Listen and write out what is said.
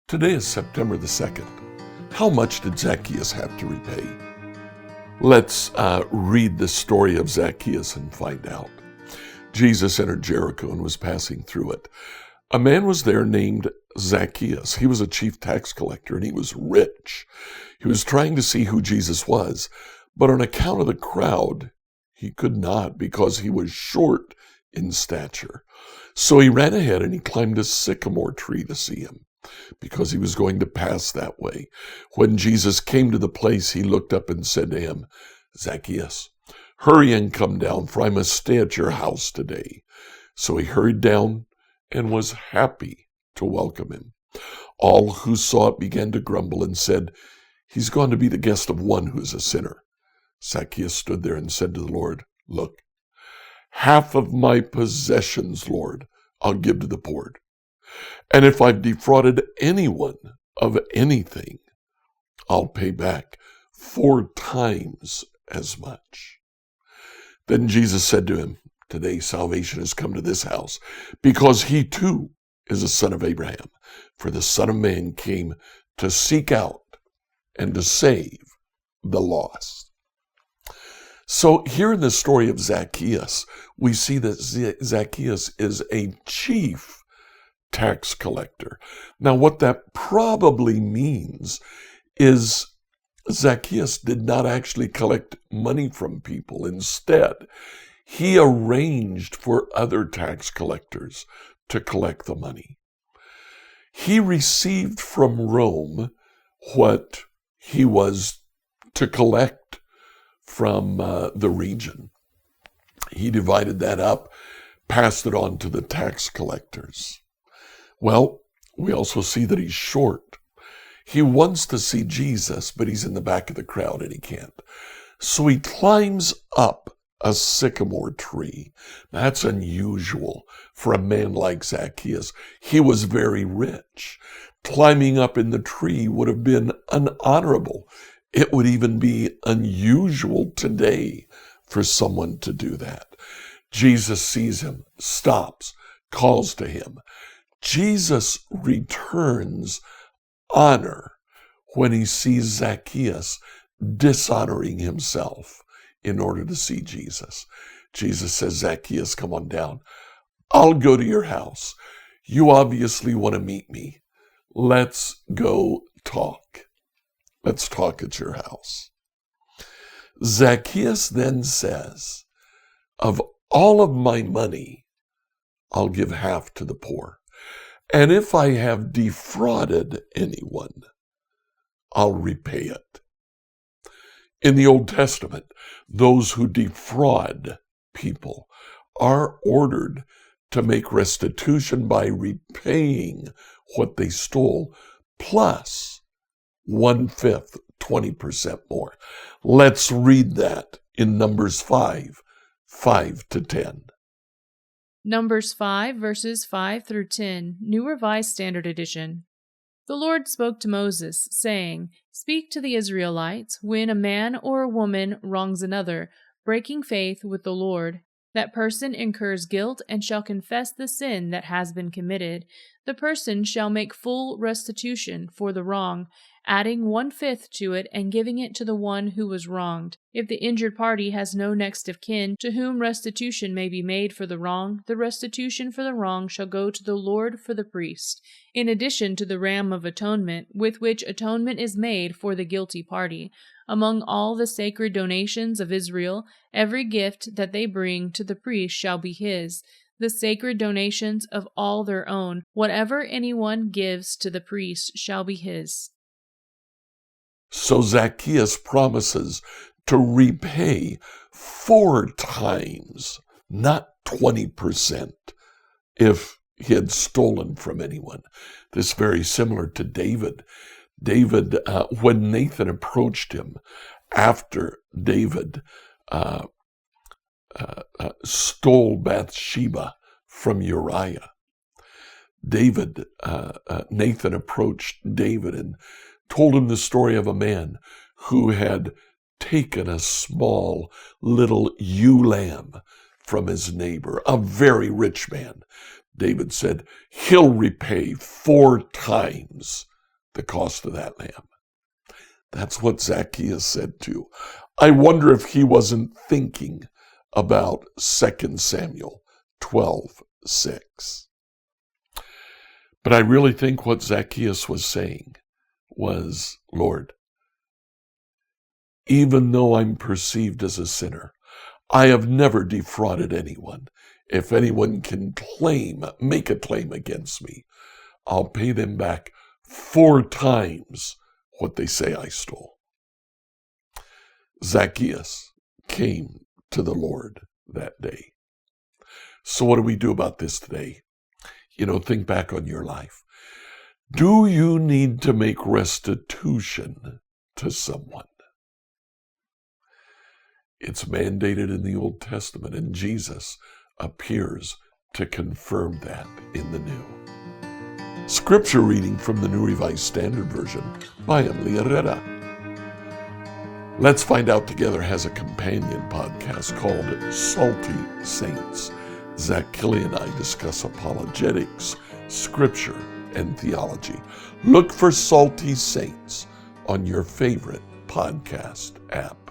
Today is September the 2nd. How much did Zacchaeus have to repay? Let's read the story of Zacchaeus and find out. Jesus entered Jericho and was passing through it. A man was there named Zacchaeus. He was a chief tax collector and he was rich. He was trying to see who Jesus was, but on account of the crowd, he could not because he was short in stature. So he ran ahead and he climbed a sycamore tree to see him, because he was going to pass that way. When Jesus came to the place, he looked up and said to him, "Zacchaeus, hurry and come down, for I must stay at your house today." So he hurried down and was happy to welcome him. All who saw it began to grumble and said, "He's gone to be the guest of one who is a sinner." Zacchaeus stood there and said to the Lord, "Look, half of my possessions, Lord, I'll give to the poor. And if I've defrauded anyone of anything, I'll pay back 4 times as much." Then Jesus said to him, "Today salvation has come to this house, because he too is a son of Abraham. For the Son of Man came to seek out and to save the lost." So here in the story of Zacchaeus, we see that Zacchaeus is a chief tax collector. Now, what that probably means is Zacchaeus did not actually collect money from people. Instead, he arranged for other tax collectors to collect the money. He received from Rome what he was to collect from the region. He divided that up, passed it on to the tax collectors. Well, we also see that he's short. He wants to see Jesus, but he's in the back of the crowd and he can't. So he climbs up a sycamore tree. That's unusual for a man like Zacchaeus. He was very rich. Climbing up in the tree would have been unhonorable. It would even be unusual today for someone to do that. Jesus sees him, stops, calls to him. Jesus returns honor when he sees Zacchaeus dishonoring himself in order to see Jesus. Jesus says, "Zacchaeus, come on down. I'll go to your house. You obviously want to meet me. Let's go talk. Let's talk at your house." Zacchaeus then says, "Of all of my money, I'll give half to the poor. And if I have defrauded anyone, I'll repay it." In the Old Testament, those who defraud people are ordered to make restitution by repaying what they stole, plus 1/5, 20% more. Let's read that in Numbers 5, 5-10. Numbers 5, verses 5 through 10, New Revised Standard Edition. The Lord spoke to Moses, saying, "Speak to the Israelites when a man or a woman wrongs another, breaking faith with the Lord. That person incurs guilt and shall confess the sin that has been committed. The person shall make full restitution for the wrong, adding 1/5 to it and giving it to the one who was wronged. If the injured party has no next of kin to whom restitution may be made for the wrong, the restitution for the wrong shall go to the Lord for the priest, in addition to the ram of atonement, with which atonement is made for the guilty party. Among all the sacred donations of Israel, every gift that they bring to the priest shall be his. The sacred donations of all their own, whatever anyone gives to the priest, shall be his." So Zacchaeus promises to repay 4 times, not 20%, if he had stolen from anyone. This is very similar to David. David, when Nathan approached him after David stole Bathsheba from Uriah, Nathan approached David and told him the story of a man who had taken a small little ewe lamb from his neighbor, a very rich man. David said, "He'll repay 4 times the cost of that lamb. That's what Zacchaeus said too. I wonder if he wasn't thinking about 2 Samuel 12:6. But I really think what Zacchaeus was saying was, Lord, even though I'm perceived as a sinner, I have never defrauded anyone. If anyone can make a claim against me, I'll pay them back 4 times what they say I stole. Zacchaeus came to the Lord that day. So what do we do about this today? Think back on your life. Do you need to make restitution to someone? It's mandated in the Old Testament, and Jesus appears to confirm that in the New. Scripture reading from the New Revised Standard Version by Emily Herrera. Let's Find Out Together has a companion podcast called Salty Saints. Zach Kelly and I discuss apologetics, scripture, and theology. Look for Salty Saints on your favorite podcast app.